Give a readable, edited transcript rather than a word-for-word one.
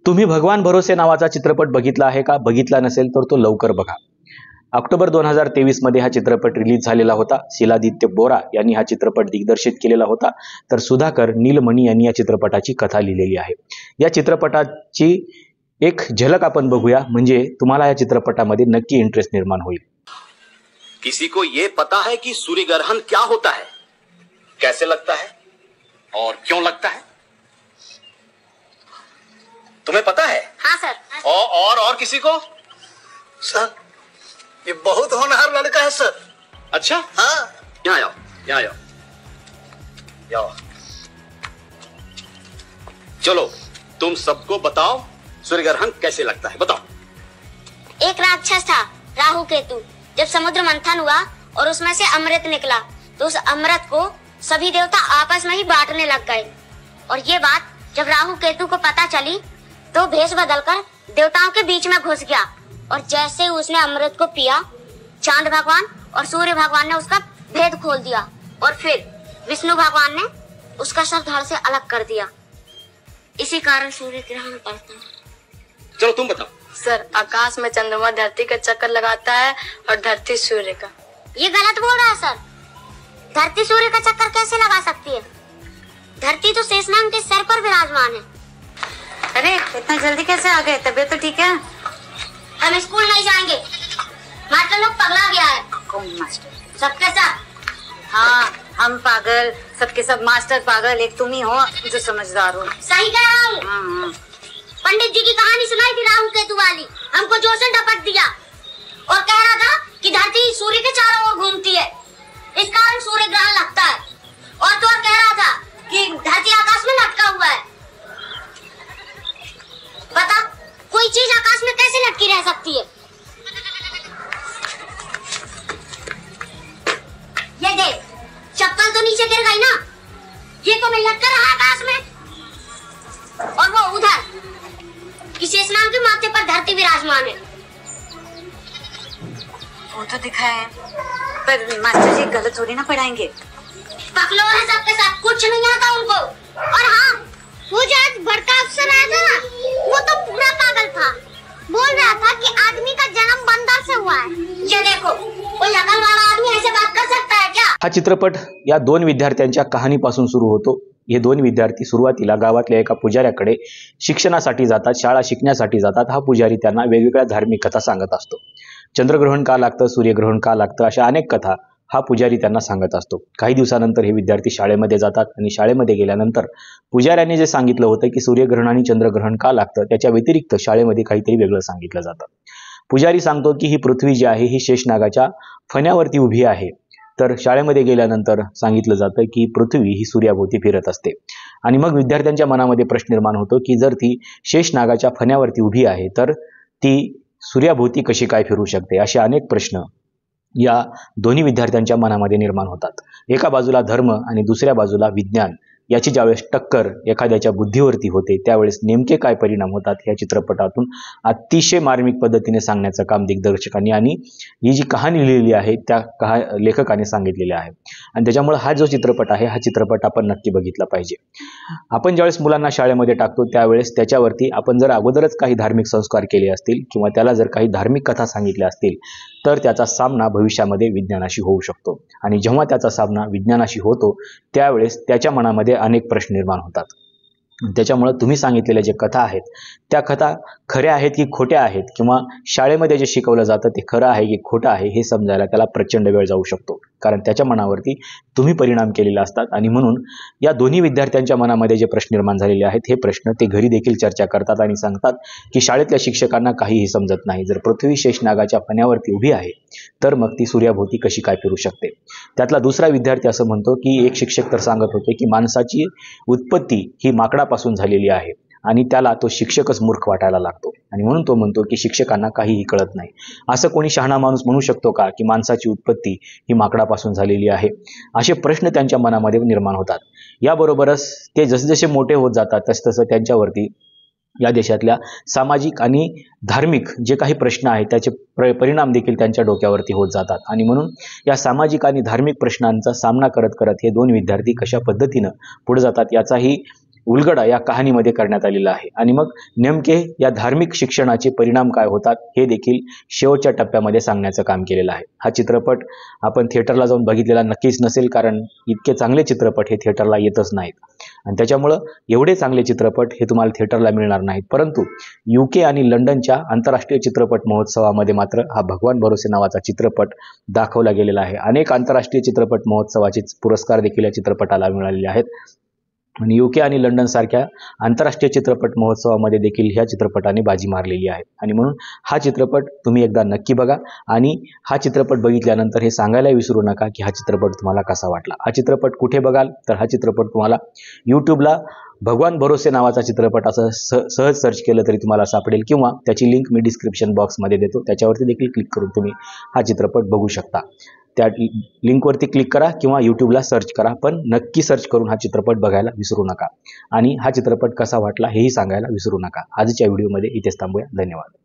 तुम्ही भगवान भरोसे नावाचा चित्रपट बघितला आहे का? बघितला नसेल तर तो लवकर बघा. ऑक्टोबर 2023 मध्ये हा चित्रपट रिलीज झालेला होता. शिलादित्य बोरा यांनी हा चित्रपट दिग्दर्शित केलेला होता, तर सुधाकर नीलमणी यांनी या चित्रपटाची कथा लिहिलेली आहे. या चित्रपटाची एक झलक आपण बघूया, म्हणजे तुम्हाला या चित्रपटामध्ये नक्की इंटरेस्ट निर्माण होईल. किसी को ये पता है कि सूर्य ग्रहण क्या होता है, कैसे लगता है और क्यों लगता है? तुम्हें पता है? हाँ सर. और किसी को? सर, ये बहुत होनहार लड़का है सर. अच्छा, हाँ. यहाँ आओ, यहाँ आओ, यहाँ आओ. चलो तुम सबको बताओ सूर्य ग्रहण कैसे लगता है, बताओ. एक राक्षस था राहु केतु. जब समुद्र मंथन हुआ और उसमें से अमृत निकला, तो उस अमृत को सभी देवता आपस में ही बांटने लग गए. और ये बात जब राहु केतु को पता चली, तो भेष बदलकर देवताओं के बीच में घुस गया. और जैसे उसने अमृत को पिया, चांद भगवान और सूर्य भगवान ने उसका भेद खोल दिया. और फिर विष्णु भगवान ने उसका सर धड़ से अलग कर दिया. इसी कारण सूर्य ग्रहण पड़ता है. चलो तुम बताओ. सर, आकाश में चंद्रमा धरती का चक्कर लगाता है और धरती सूर्य का. ये गलत बोल रहा है सर. धरती सूर्य का चक्कर कैसे लगा सकती है? धरती तो शेषनाग के सर पर विराजमान है. अरे इतना जल्दी कैसे आ गए? तबीयत तो ठीक है? हम स्कूल नहीं जाएंगे. मास्टर लोग पगला गया है. कौन मास्टर? सबके साथ. हाँ, हम पागल, सबके सब मास्टर पागल. एक तुम ही हो जो समझदार हो. सही कह रहा हूँ. पंडित जी की कहानी सुनाई थी राहु केतु वाली. हमको जोर से डपट दिया और कह रहा था कि धरती सूर्य के चारों ओर घूमती है, इस कारण सूर्य ग्रहण लगता है. और तो और कह रहा था कि धरती आकाश में लटका हुआ है. बता, कोई चीज आकाश में कैसे लटकी रह सकती है? ये देख, चप्पल तो नीचे गिर गई ना. ये तो मैं लटका रहा आकाश में. और वो उधर शेषनाग के माथे पर धरती विराजमान है. वो तो दिखा है, पर मास्टर जी गलत थोड़ी ना पढ़ाएंगे. पकलोर है सबके साथ, कुछ नहीं आता उनको. और हाँ, वो जो आज बड़का अफसर आया था ना, वो तो पूरा पागल था. बोल रहा था कि आदमी का जन्म बंदर से हुआ है. ये देखो, कोई अकल वाला आदमी ऐसे बात कर सकता है क्या? हा चित्रपट या दोन विद्यार्थ्यांच्या कहाणीपासून सुरू होतो. हे दोन विद्यार्थी सुरुवातीला गावातल्या एका पुजाऱ्याकडे शिक्षणासाठी जातात, शाळा शिकण्यासाठी जातात. हा पुजारी त्यांना वेगवेगळ्या धार्मिक कथा सांगत असतो. चंद्रग्रहण का लागतं, सूर्यग्रहण का लागतं, अशा अनेक कथा हा पुजारी त्यांना सांगत असतो. काही दिवसानंतर हे विद्यार्थी शाळेमध्ये जातात आणि शाळेमध्ये गेल्यानंतर पुजाऱ्याने जे सांगितलं होतं की सूर्यग्रहण आणि चंद्रग्रहण का लागतं, त्याच्या व्यतिरिक्त शाळेमध्ये काहीतरी वेगळं सांगितलं जातं. पुजारी सांगतो की ही पृथ्वी जी आहे ही शेषनागाच्या फण्यावरती उभी आहे. तर शाळेमध्ये गेल्यानंतर सांगितलं जातं की पृथ्वी ही सूर्याभोवती फिरत असते. आणि मग विद्यार्थ्यांच्या मनामध्ये प्रश्न निर्माण होतो की जर ती शेषनागाच्या फण्यावरती उभी आहे तर ती सूर्याभोवती कशी काय फिरू शकते, असे अनेक प्रश्न या दोन्ही विद्यार्थ्यांच्या मनामध्ये निर्माण होतात. एका बाजूला धर्म आणि दुसऱ्या बाजूला विज्ञान याची ज्यावेळेस टक्कर एखाद्याच्या बुद्धीवरती होते, त्यावेळेस नेमके काय परिणाम होतात या चित्रपटातून अतिशय मार्मिक पद्धतीने सांगण्याचं काम दिग्दर्शकांनी आणि ही जी कहाणी लिहिलेली आहे त्या लेखकाने सांगितलेली आहे. आणि त्याच्यामुळे हा जो चित्रपट आहे, हा चित्रपट आपण नक्की बघितला पाहिजे. आपण ज्यावेळेस मुलांना शाळेमध्ये टाकतो त्यावेळेस त्याच्यावरती आपण जर अगोदरच काही धार्मिक संस्कार केले असतील किंवा त्याला जर काही धार्मिक कथा सांगितल्या असतील तर त्याचा सामना भविष्यामध्ये विज्ञानाशी होऊ शकतो. आणि जेव्हा त्याचा सामना विज्ञानाशी होतो त्यावेळेस त्याच्या मनामध्ये अनेक प्रश्न निर्माण होतात. त्याच्यामुळे तुम्ही सांगितलेल्या जे कथा आहेत त्या कथा खऱ्या आहेत की खोट्या आहेत, किंवा शाळेमध्ये जे शिकवलं जातं ते खरं आहे की खोटं आहे हे समजायला त्याला प्रचंड वेळ जाऊ शकतो, कारण त्याच्या मनावरती तुम्ही परिणाम केलेले असतात. आणि म्हणून या दोन्ही विद्यार्थ्यांच्या मनामध्ये जे प्रश्न निर्माण झालेले आहेत हे प्रश्न ते घरी देखील चर्चा करतात आणि सांगतात की शाळेतल्या शिक्षकांना काहीही समजत नाही. जर पृथ्वी शेषनागाच्या फण्यावरती उभी आहे तर मग ती सूर्याभोवती कशी काय फिरू शकते. त्यातला दुसरा विद्यार्थी असं म्हणतो की एक शिक्षक तर सांगत होते की माणसाची उत्पत्ती ही माकडापासून झालेली आहे आणि त्याला तो शिक्षकच मूर्ख वाटायला लागतो. आणि म्हणून तो म्हणतो की शिक्षकांना काहीही कळत नाही. असं कोणी शहाणा माणूस म्हणू शकतो का की माणसाची उत्पत्ती ही माकडापासून झालेली आहे? असे प्रश्न त्यांच्या मनामध्ये निर्माण होतात. याबरोबरच ते जसजसे मोठे होत जातात तसतसं त्यांच्यावरती या देशातल्या सामाजिक आणि धार्मिक जे काही प्रश्न आहेत त्याचे परिणाम देखील त्यांच्या डोक्यावरती होत जातात. आणि म्हणून या सामाजिक आणि धार्मिक प्रश्नांचा सामना करत करत हे दोन विद्यार्थी कशा पद्धतीनं पुढे जातात याचाही उलगडा या कहाणीमध्ये करण्यात आलेला आहे. आणि मग नेमके या धार्मिक शिक्षणाचे परिणाम काय होतात हे देखील शेवटच्या टप्प्यामध्ये सांगण्याचं काम केलेलं आहे. हा चित्रपट आपण थिएटरला जाऊन बघितलेला नक्कीच नसेल, कारण इतके चांगले चित्रपट हे थिएटरला येतच नाहीत आणि त्याच्यामुळं एवढे चांगले चित्रपट हे तुम्हाला थिएटरला मिळणार नाहीत. परंतु UK आणि लंडनच्या आंतरराष्ट्रीय चित्रपट महोत्सवामध्ये मात्र हा भगवान भरोसे नावाचा चित्रपट दाखवला गेलेला आहे. अनेक आंतरराष्ट्रीय चित्रपट महोत्सवाचे पुरस्कार देखील या चित्रपटाला मिळालेले आहेत आणि UK आणि लंडन सारख्या आंतरराष्ट्रीय चित्रपट महोत्सवामध्ये देखील ह्या चित्रपटाने बाजी मारलेली आहे. आणि म्हणून हा चित्रपट तुम्ही एकदा नक्की बघा आणि हा चित्रपट बघितल्यानंतर हे सांगायला विसरू नका की हा चित्रपट तुम्हाला कसा वाटला. हा चित्रपट कुठे बघाल तर हा चित्रपट तुम्हाला यूट्यूबला भगवान भरोसे नावाचा चित्रपट असं सहज सर्च केलं तरी तुम्हाला सापडेल किंवा त्याची लिंक मी डिस्क्रिप्शन बॉक्समध्ये देतो, त्याच्यावरती देखील क्लिक करून तुम्ही हा चित्रपट बघू शकता. त्या लिंकवरती क्लिक करा किंवा यूट्यूबला सर्च करा, पण नक्की सर्च करून हा चित्रपट बघायला विसरू नका आणि हा चित्रपट कसा वाटला हेही सांगायला विसरू नका. आजच्या व्हिडिओमध्ये इथेच थांबूया. धन्यवाद.